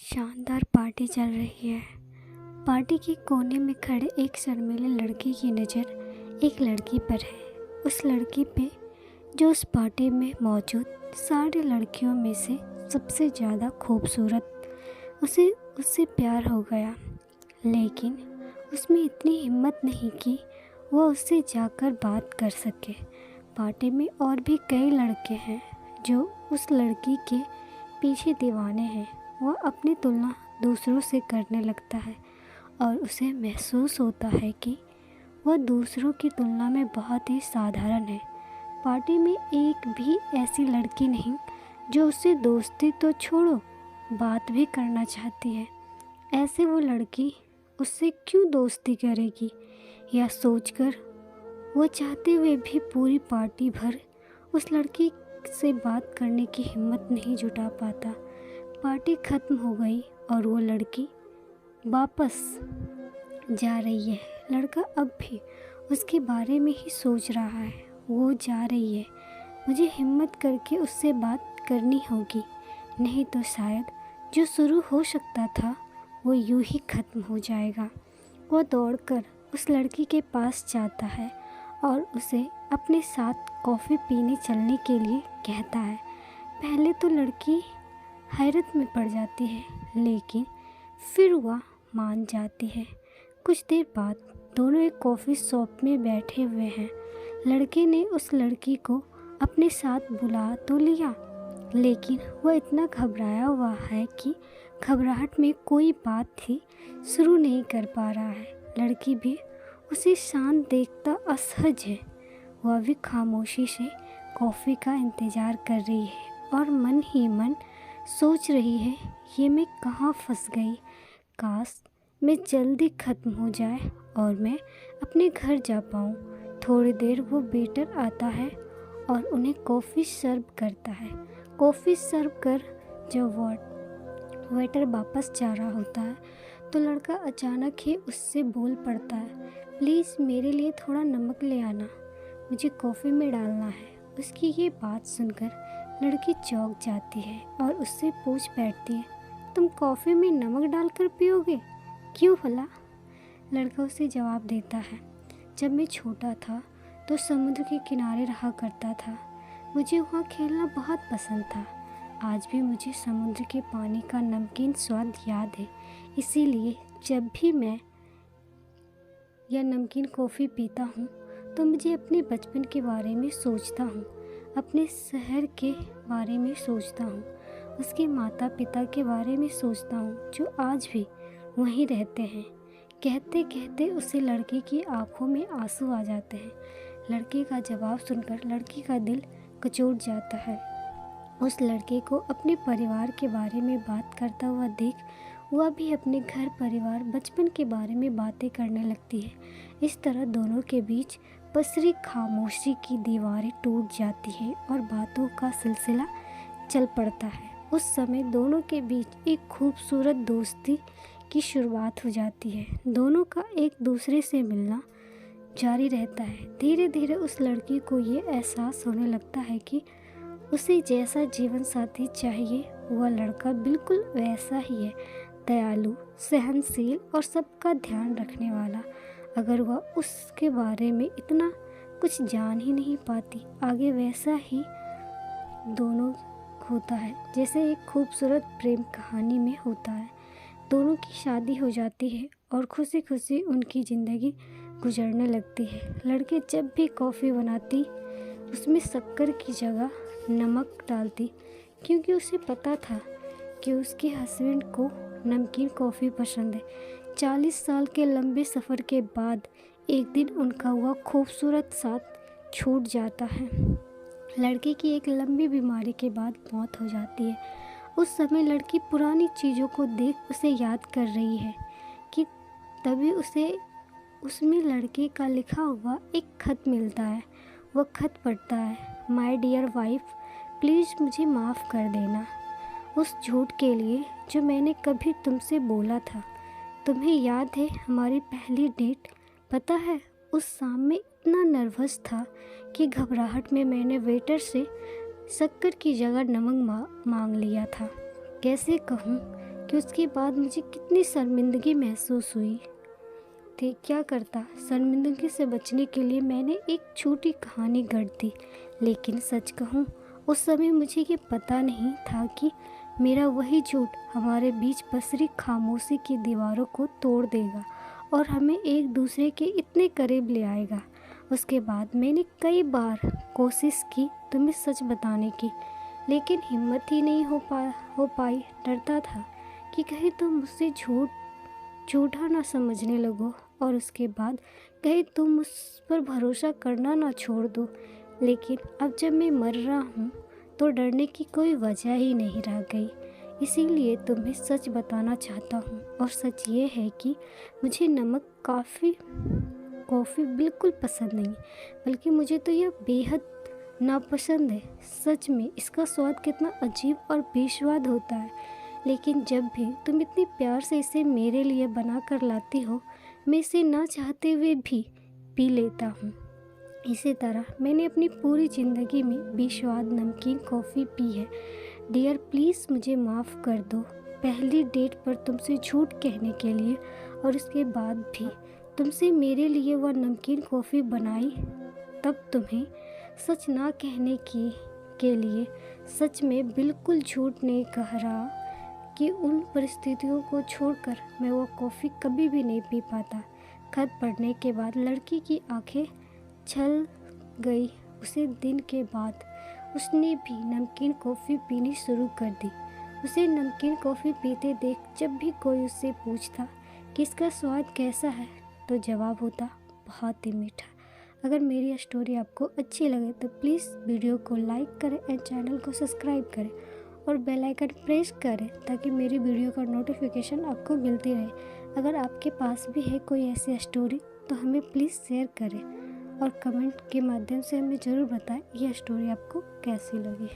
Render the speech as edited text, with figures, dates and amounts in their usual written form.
शानदार पार्टी चल रही है। पार्टी के कोने में खड़े एक शर्मीले लड़के की नज़र एक लड़की पर है। उस लड़की पे जो उस पार्टी में मौजूद सारी लड़कियों में से सबसे ज़्यादा खूबसूरत, उसे उससे प्यार हो गया। लेकिन उसमें इतनी हिम्मत नहीं कि वह उससे जाकर बात कर सके। पार्टी में और भी कई लड़के हैं जो उस लड़की के पीछे दीवाने हैं। वह अपनी तुलना दूसरों से करने लगता है और उसे महसूस होता है कि वह दूसरों की तुलना में बहुत ही साधारण है। पार्टी में एक भी ऐसी लड़की नहीं जो उससे दोस्ती तो छोड़ो, बात भी करना चाहती है। ऐसे वो लड़की उससे क्यों दोस्ती करेगी, यह सोचकर वो चाहते हुए भी पूरी पार्टी भर उस लड़की से बात करने की हिम्मत नहीं जुटा पाता। पार्टी ख़त्म हो गई और वो लड़की वापस जा रही है। लड़का अब भी उसके बारे में ही सोच रहा है। वो जा रही है, मुझे हिम्मत करके उससे बात करनी होगी, नहीं तो शायद जो शुरू हो सकता था वो यूं ही ख़त्म हो जाएगा। वो दौड़कर उस लड़की के पास जाता है और उसे अपने साथ कॉफ़ी पीने चलने के लिए कहता है। पहले तो लड़की हैरत में पड़ जाती है, लेकिन फिर वह मान जाती है। कुछ देर बाद दोनों एक कॉफ़ी शॉप में बैठे हुए हैं। लड़के ने उस लड़की को अपने साथ बुला तो लिया, लेकिन वह इतना घबराया हुआ है कि घबराहट में कोई बात ही शुरू नहीं कर पा रहा है। लड़की भी उसे शांत देखता असहज है। वह भी खामोशी से कॉफ़ी का इंतज़ार कर रही है और मन ही मन सोच रही है, ये मैं कहाँ फंस गई। काश मैं जल्दी ख़त्म हो जाए और मैं अपने घर जा पाऊँ। थोड़ी देर वो वेटर आता है और उन्हें कॉफ़ी सर्व करता है। कॉफ़ी सर्व कर जब वेटर वापस जा रहा होता है तो लड़का अचानक ही उससे बोल पड़ता है, प्लीज़ मेरे लिए थोड़ा नमक ले आना, मुझे कॉफ़ी में डालना है। उसकी ये बात सुनकर लड़की चौंक जाती है और उससे पूछ बैठती है, तुम कॉफ़ी में नमक डालकर पियोगे, क्यों भला? लड़का उसे जवाब देता है, जब मैं छोटा था तो समुद्र के किनारे रहा करता था। मुझे वहाँ खेलना बहुत पसंद था। आज भी मुझे समुद्र के पानी का नमकीन स्वाद याद है। इसीलिए जब भी मैं यह नमकीन कॉफ़ी पीता हूँ तो मुझे अपने बचपन के बारे में सोचता हूँ, अपने शहर के बारे में सोचता हूँ, उसके माता पिता के बारे में सोचता हूँ जो आज भी वहीं रहते हैं। कहते कहते उसे लड़के की आंखों में आंसू आ जाते हैं। लड़के का जवाब सुनकर लड़की का दिल कचोट जाता है। उस लड़के को अपने परिवार के बारे में बात करता हुआ देख वह भी अपने घर परिवार बचपन के बारे में बातें करने लगती है। इस तरह दोनों के बीच पसरी खामोशी की दीवारें टूट जाती है और बातों का सिलसिला चल पड़ता है। उस समय दोनों के बीच एक खूबसूरत दोस्ती की शुरुआत हो जाती है। दोनों का एक दूसरे से मिलना जारी रहता है। धीरे धीरे उस लड़की को ये एहसास होने लगता है कि उसे जैसा जीवन साथी चाहिए वह लड़का बिल्कुल वैसा ही है, दयालु, सहनशील और सबका ध्यान रखने वाला। अगर वह उसके बारे में इतना कुछ जान ही नहीं पाती, आगे वैसा ही दोनों होता है जैसे एक खूबसूरत प्रेम कहानी में होता है। दोनों की शादी हो जाती है और खुशी खुशी उनकी ज़िंदगी गुजरने लगती है। लड़के जब भी कॉफ़ी बनाती उसमें शक्कर की जगह नमक डालती, क्योंकि उसे पता था कि उसके हस्बैंड को नमकीन कॉफ़ी पसंद है। 40 साल के लंबे सफ़र के बाद एक दिन उनका वह खूबसूरत साथ छूट जाता है। लड़के की एक लंबी बीमारी के बाद मौत हो जाती है। उस समय लड़की पुरानी चीज़ों को देख उसे याद कर रही है कि तभी उसे उसमें लड़के का लिखा हुआ एक खत मिलता है। वह खत पढ़ता है, माय डियर वाइफ, प्लीज़ मुझे माफ़ कर देना उस झूठ के लिए जो मैंने कभी तुमसे बोला था। तुम्हें याद है हमारी पहली डेट? पता है उस शाम में इतना नर्वस था कि घबराहट में मैंने वेटर से शक्कर की जगह नमक मांग लिया था। कैसे कहूँ कि उसके बाद मुझे कितनी शर्मिंदगी महसूस हुई थी। क्या करता, शर्मिंदगी से बचने के लिए मैंने एक छोटी कहानी गढ़ दी। लेकिन सच कहूँ, उस समय मुझे ये पता नहीं था कि मेरा वही झूठ हमारे बीच पसरी खामोशी की दीवारों को तोड़ देगा और हमें एक दूसरे के इतने करीब ले आएगा। उसके बाद मैंने कई बार कोशिश की तुम्हें सच बताने की, लेकिन हिम्मत ही नहीं हो पाई। डरता था कि कहीं तुम मुझसे झूठा ना समझने लगो और उसके बाद कहीं तुम उस पर भरोसा करना ना छोड़ दो। लेकिन अब जब मैं मर रहा हूँ तो डरने की कोई वजह ही नहीं रह गई। इसीलिए तुम्हें सच बताना चाहता हूँ, और सच ये है कि मुझे नमक कॉफ़ी बिल्कुल पसंद नहीं, बल्कि मुझे तो यह बेहद नापसंद है। सच में इसका स्वाद कितना अजीब और बेस्वाद होता है, लेकिन जब भी तुम इतनी प्यार से इसे मेरे लिए बना कर लाती हो, मैं इसे ना चाहते हुए भी पी लेता हूँ। इसी तरह मैंने अपनी पूरी ज़िंदगी में बेस्वाद नमकीन कॉफ़ी पी है। डियर, प्लीज़ मुझे माफ़ कर दो पहली डेट पर तुमसे झूठ कहने के लिए, और उसके बाद भी तुमसे मेरे लिए वह नमकीन कॉफ़ी बनाई। तब तुम्हें सच ना कहने के लिए सच में बिल्कुल झूठ नहीं कह रहा कि उन परिस्थितियों को छोड़कर मैं वो कॉफ़ी कभी भी नहीं पी पाता। खत पढ़ने के बाद लड़की की आंखें छल गई। उसे दिन के बाद उसने भी नमकीन कॉफ़ी पीनी शुरू कर दी। उसे नमकीन कॉफ़ी पीते देख जब भी कोई उससे पूछता कि इसका स्वाद कैसा है, तो जवाब होता बहुत ही मीठा। अगर मेरी स्टोरी आपको अच्छी लगे तो प्लीज़ वीडियो को लाइक करें एंड चैनल को सब्सक्राइब करें और बेल आइकन प्रेस करें ताकि मेरी वीडियो का नोटिफिकेशन आपको मिलती रहे। अगर आपके पास भी है कोई ऐसी स्टोरी तो हमें प्लीज़ शेयर करें और कमेंट के माध्यम से हमें ज़रूर बताएं यह स्टोरी आपको कैसी लगी।